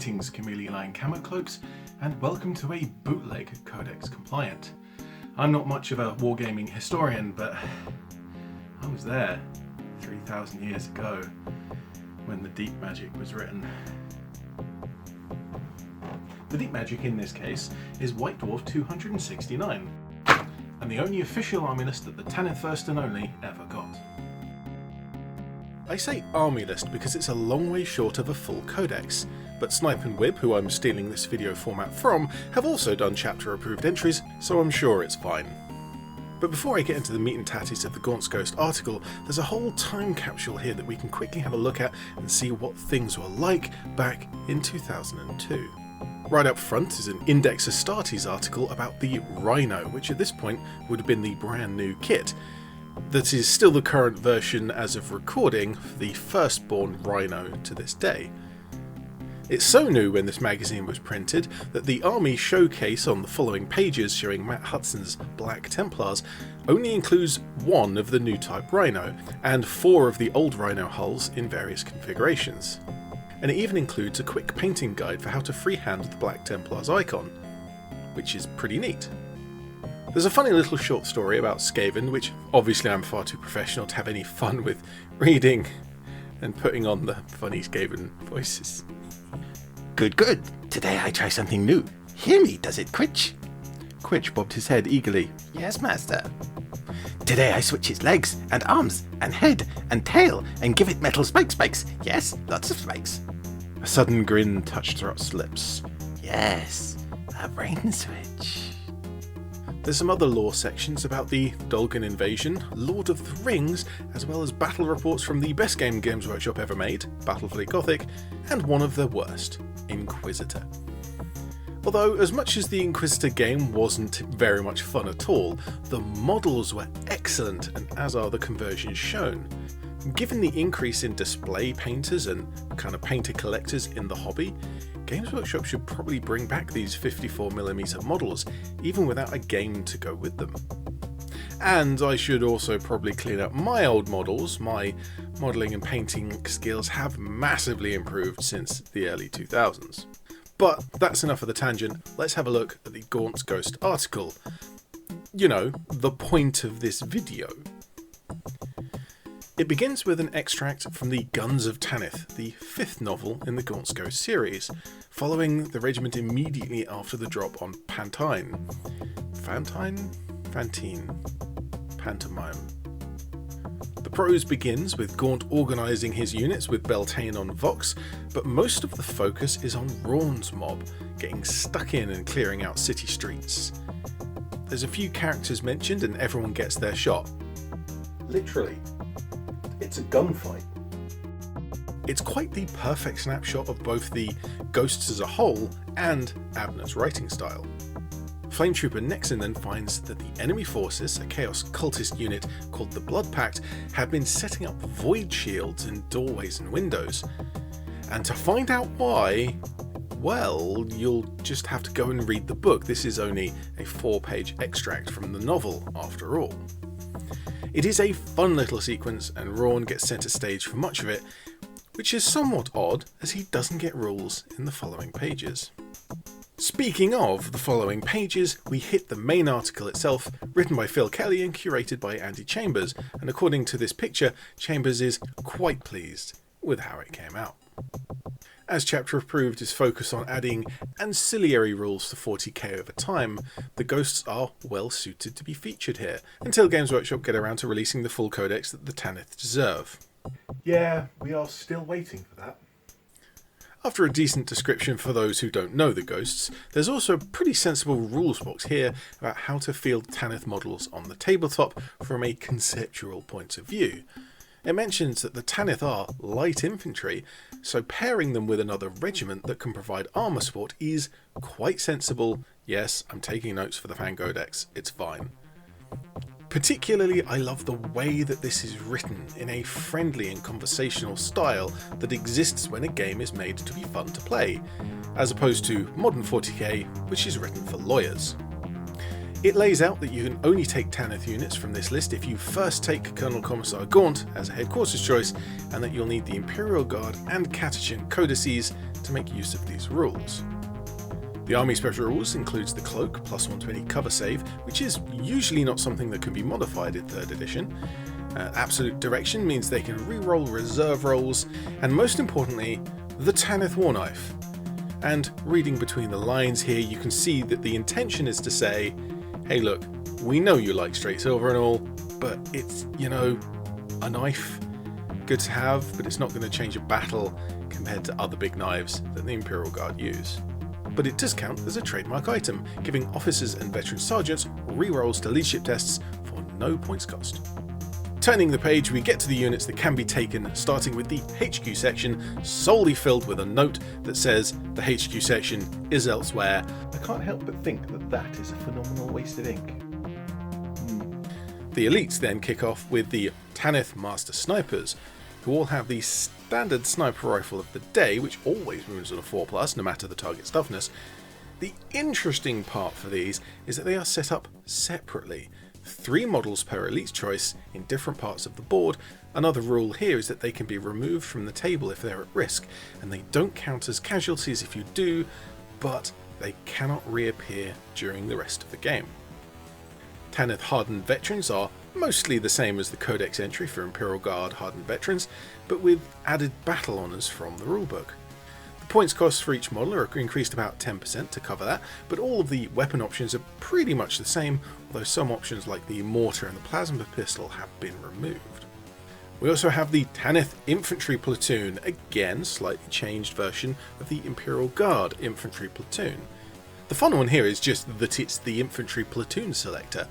Greetings chameleon eye and camo cloaks, and welcome to a bootleg Codex Compliant. I'm not much of a wargaming historian, but I was there 3,000 years ago when the Deep Magic was written. The Deep Magic in this case is White Dwarf 269, and the only official army list that the Tanith first and only ever got. I say army list because it's a long way short of a full codex, but Snipe and Wib, who I'm stealing this video format from, have also done chapter approved entries, so I'm sure it's fine. But before I get into the meat and tatties of the Gaunt's Ghost article, there's a whole time capsule here that we can quickly have a look at and see what things were like back in 2002. Right up front is an Index Astartes article about the Rhino, which at this point would have been the brand new kit. That is still the current version as of recording for the firstborn Rhino to this day. It's so new when this magazine was printed that the army showcase on the following pages showing Matt Hudson's Black Templars only includes one of the new type Rhino and 4 of the old Rhino hulls in various configurations. And it even includes a quick painting guide for how to freehand the Black Templars icon, which is pretty neat. There's a funny little short story about Skaven, which obviously I'm far too professional to have any fun with reading and putting on the funny Skaven voices. Good, good. Today I try something new. Hear me, does it, Quitch? Quitch bobbed his head eagerly. Yes, master. Today I switch its legs, and arms, and head, and tail, and give it metal spikes. Yes, lots of spikes. A sudden grin touched Throt's lips. Yes, a brain switch. There's some other lore sections about the Dolgan invasion, Lord of the Rings, as well as battle reports from the best game Games Workshop ever made, Battlefleet Gothic, and one of the worst, Inquisitor. Although, as much as the Inquisitor game wasn't very much fun at all, the models were excellent, and as are the conversions shown. Given the increase in display painters and kind of painter collectors in the hobby, Games Workshop should probably bring back these 54mm models, even without a game to go with them. And I should also probably clean up my old models. My modelling and painting skills have massively improved since the early 2000s. But that's enough of the tangent. Let's have a look at the Gaunt's Ghost article. You know, the point of this video. It begins with an extract from the Guns of Tanith, the 5th novel in the Gaunt's Ghost series, following the regiment immediately after the drop on Pantine. Pantomime. The prose begins with Gaunt organising his units with Beltane on Vox, but most of the focus is on Rawn's mob, getting stuck in and clearing out city streets. There's a few characters mentioned and everyone gets their shot. Literally. It's a gunfight. It's quite the perfect snapshot of both the ghosts as a whole and Abnett's writing style. Flame Trooper Nexon then finds that the enemy forces, a Chaos cultist unit called the Blood Pact, have been setting up void shields in doorways and windows. And to find out why, well, you'll just have to go and read the book. This is only a 4-page extract from the novel, after all. It is a fun little sequence, and Rawn gets centre stage for much of it, which is somewhat odd as he doesn't get rules in the following pages. Speaking of the following pages, we hit the main article itself, written by Phil Kelly and curated by Andy Chambers, and according to this picture, Chambers is quite pleased with how it came out. As chapter approved is focused on adding ancillary rules to 40k over time, the ghosts are well suited to be featured here, until Games Workshop get around to releasing the full codex that the Tanith deserve. Yeah, we are still waiting for that. After a decent description for those who don't know the ghosts, there's also a pretty sensible rules box here about how to field Tanith models on the tabletop from a conceptual point of view. It mentions that the Tanith are light infantry, so pairing them with another regiment that can provide armour support is quite sensible. Yes, I'm taking notes for the fan codex, it's fine. Particularly, I love the way that this is written in a friendly and conversational style that exists when a game is made to be fun to play, as opposed to modern 40k, which is written for lawyers. It lays out that you can only take Tanith units from this list if you first take Colonel Commissar Gaunt as a headquarters choice, and that you'll need the Imperial Guard and Catechin codices to make use of these rules. The Army Special Rules includes the Cloak plus 120 cover save, which is usually not something that can be modified in 3rd edition. Absolute Direction means they can re-roll reserve rolls, and most importantly, the Tanith War Knife. And reading between the lines here, you can see that the intention is to say, hey look, we know you like straight silver and all, but it's, you know, a knife. Good to have, but it's not going to change a battle compared to other big knives that the Imperial Guard use. But it does count as a trademark item, giving officers and veteran sergeants re-rolls to leadership tests for no points cost. Turning the page, we get to the units that can be taken, starting with the HQ section, solely filled with a note that says the HQ section is elsewhere. I can't help but think that that is a phenomenal waste of ink. The elites then kick off with the Tanith Master Snipers, who all have the standard sniper rifle of the day, which always moves on a 4+, no matter the target's toughness. The interesting part for these is that they are set up separately. 3 models per elite choice in different parts of the board. Another rule here is that they can be removed from the table if they're at risk, and they don't count as casualties if you do, but they cannot reappear during the rest of the game. Tanith Hardened Veterans are mostly the same as the Codex entry for Imperial Guard Hardened Veterans, but with added battle honours from the rulebook. The points costs for each model are increased about 10% to cover that, but all of the weapon options are pretty much the same, although some options like the mortar and the plasma pistol have been removed. We also have the Tanith Infantry Platoon, again slightly changed version of the Imperial Guard Infantry Platoon. The fun one here is just that it's the Infantry Platoon selector.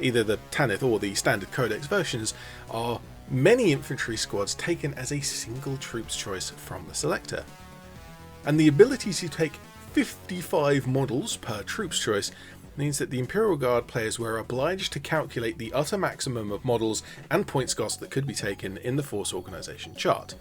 Either the Tanith or the standard Codex versions are many infantry squads taken as a single troops choice from the selector. And the ability to take 55 models per troops choice means that the Imperial Guard players were obliged to calculate the utter maximum of models and points cost that could be taken in the force organisation chart.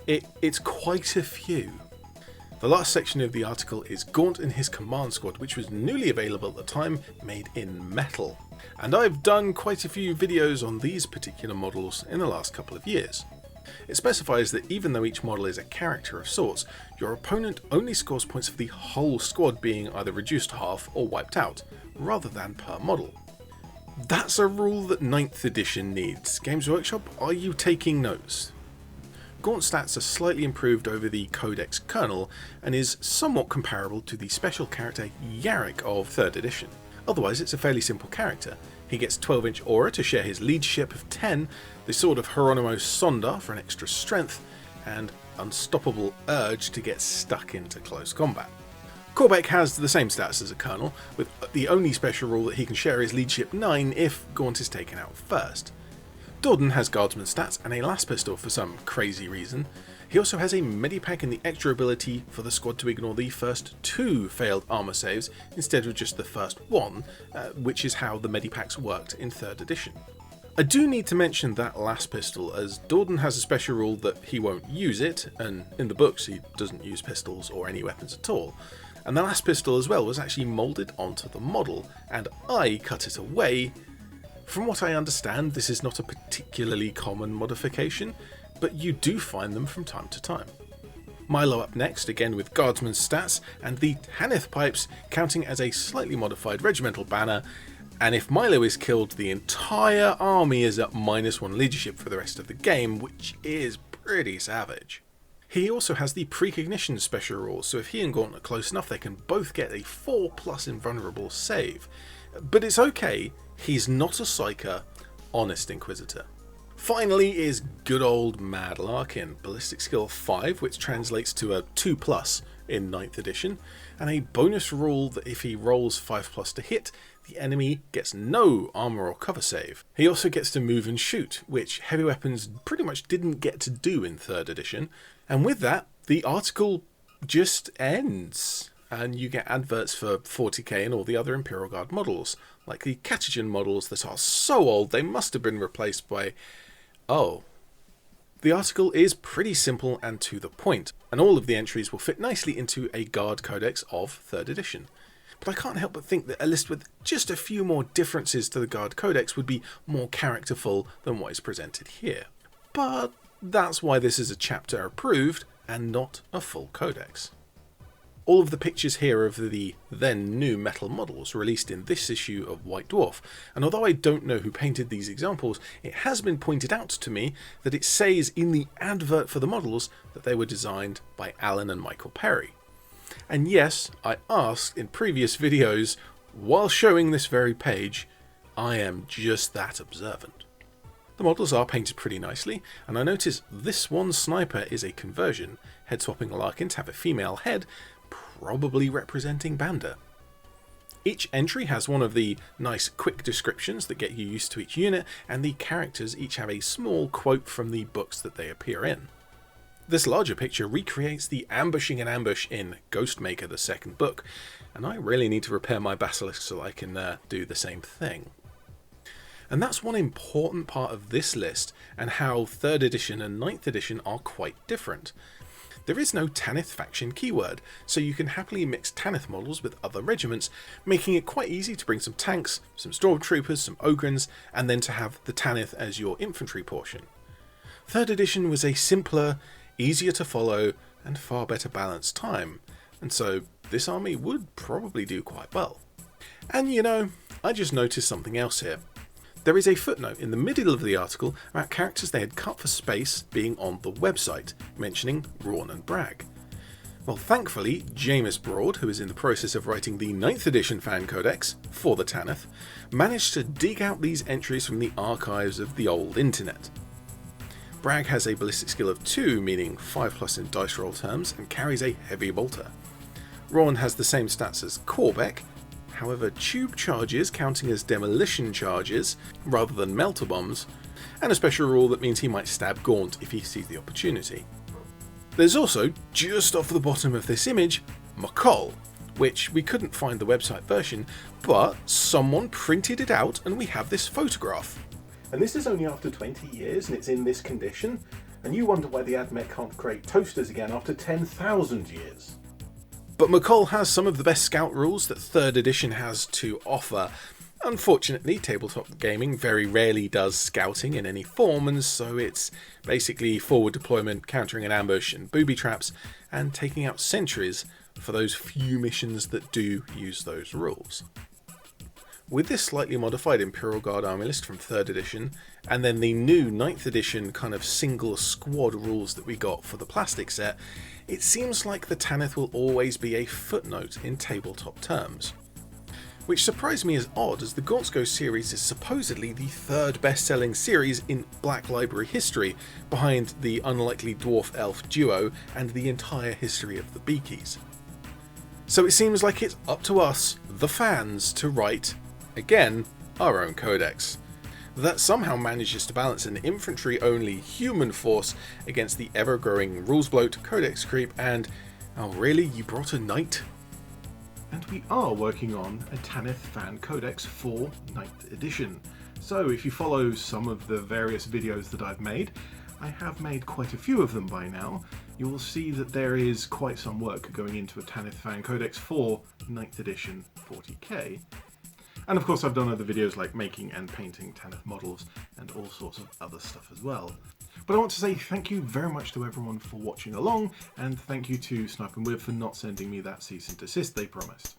It's quite a few. The last section of the article is Gaunt and his command squad, which was newly available at the time, made in metal. And I've done quite a few videos on these particular models in the last couple of years. It specifies that even though each model is a character of sorts, your opponent only scores points for the whole squad being either reduced to half or wiped out, rather than per model. That's a rule that 9th edition needs. Games Workshop, are you taking notes? Gaunt stats are slightly improved over the Codex Colonel, and is somewhat comparable to the special character Yarrick of 3rd edition. Otherwise it's a fairly simple character. He gets 12-inch aura to share his leadership of 10, the Sword of Hieronymo Sondar for an extra strength, and unstoppable urge to get stuck into close combat. Corbeck has the same stats as a Colonel, with the only special rule that he can share his leadership 9 if Gaunt is taken out first. Dorden has Guardsman stats and a las pistol for some crazy reason. He also has a medipack and the extra ability for the squad to ignore the first 2 failed armor saves instead of just the first 1, which is how the medipacks worked in 3rd edition. I do need to mention that las pistol, as Dorden has a special rule that he won't use it, and in the books he doesn't use pistols or any weapons at all. And the las pistol as well was actually moulded onto the model, and I cut it away. From what I understand, this is not a particularly common modification, but you do find them from time to time. Milo up next, again with Guardsman's stats, and the Tanith pipes counting as a slightly modified regimental banner, and if Milo is killed, the entire army is at -1 leadership for the rest of the game, which is pretty savage. He also has the Precognition special rule, so if he and Gaunt are close enough, they can both get a 4+ invulnerable save. But it's okay, he's not a psyker, honest Inquisitor. Finally is good old Mad Larkin, Ballistic Skill 5, which translates to a 2+ in 9th edition, and a bonus rule that if he rolls 5+ to hit, the enemy gets no armor or cover save. He also gets to move and shoot, which heavy weapons pretty much didn't get to do in 3rd edition, and with that, the article just ends. And you get adverts for 40k and all the other Imperial Guard models, like the Catechin models that are so old they must have been replaced by... oh. The article is pretty simple and to the point, and all of the entries will fit nicely into a Guard Codex of 3rd edition. but I can't help but think that a list with just a few more differences to the Guard Codex would be more characterful than what is presented here. But that's why this is a chapter approved and not a full codex. All of the pictures here of the then new metal models released in this issue of White Dwarf, and although I don't know who painted these examples, it has been pointed out to me that it says in the advert for the models that they were designed by Alan and Michael Perry. And yes, I asked in previous videos, while showing this very page, I am just that observant. The models are painted pretty nicely, and I notice this one sniper is a conversion, head swapping Larkin to have a female head, probably representing Banda. Each entry has one of the nice quick descriptions that get you used to each unit, and the characters each have a small quote from the books that they appear in. This larger picture recreates the ambushing an ambush in Ghostmaker, the second book, and I really need to repair my basilisk so I can do the same thing. And that's one important part of this list, and how 3rd edition and 9th edition are quite different. There is no Tanith faction keyword, so you can happily mix Tanith models with other regiments, making it quite easy to bring some tanks, some stormtroopers, some ogrins, and then to have the Tanith as your infantry portion. 3rd edition was a simpler, easier to follow, and far better balanced time, and so this army would probably do quite well. And you know, I just noticed something else here. There is a footnote in the middle of the article about characters they had cut for space being on the website, mentioning Rawn and Bragg. Well, thankfully, Jameis Broad, who is in the process of writing the 9th edition fan codex for the Tanith, managed to dig out these entries from the archives of the old internet. Bragg has a ballistic skill of 2, meaning 5+ in dice roll terms, and carries a heavy bolter. Rawn has the same stats as Corbeck, however tube charges counting as demolition charges rather than melter bombs, and a special rule that means he might stab Gaunt if he sees the opportunity. There's also, just off the bottom of this image, McCall, which we couldn't find the website version, but someone printed it out and we have this photograph. And this is only after 20 years and it's in this condition, and you wonder why the Abnett can't create toasters again after 10,000 years. But McCall has some of the best scout rules that 3rd edition has to offer. Unfortunately, tabletop gaming very rarely does scouting in any form, and so it's basically forward deployment, countering an ambush and booby traps, and taking out sentries for those few missions that do use those rules. With this slightly modified Imperial Guard army list from 3rd edition, and then the new 9th edition kind of single squad rules that we got for the plastic set, it seems like the Tanith will always be a footnote in tabletop terms. Which surprised me as odd, as the Gaunt series is supposedly the 3rd best-selling series in Black Library history, behind the unlikely dwarf-elf duo and the entire history of the Beakies. So it seems like it's up to us, the fans, to write, again, our own codex. That somehow manages to balance an infantry-only human force against the ever-growing rules bloat, codex creep, and, oh really, you brought a knight? And we are working on a Tanith fan codex for 9th edition. So if you follow some of the various videos that I've made, I have made quite a few of them by now, you will see that there is quite some work going into a Tanith fan codex for 9th edition 40k. And of course I've done other videos like making and painting Tanith models and all sorts of other stuff as well. But I want to say thank you very much to everyone for watching along, and thank you to Snipe and Wib for not sending me that cease and desist they promised.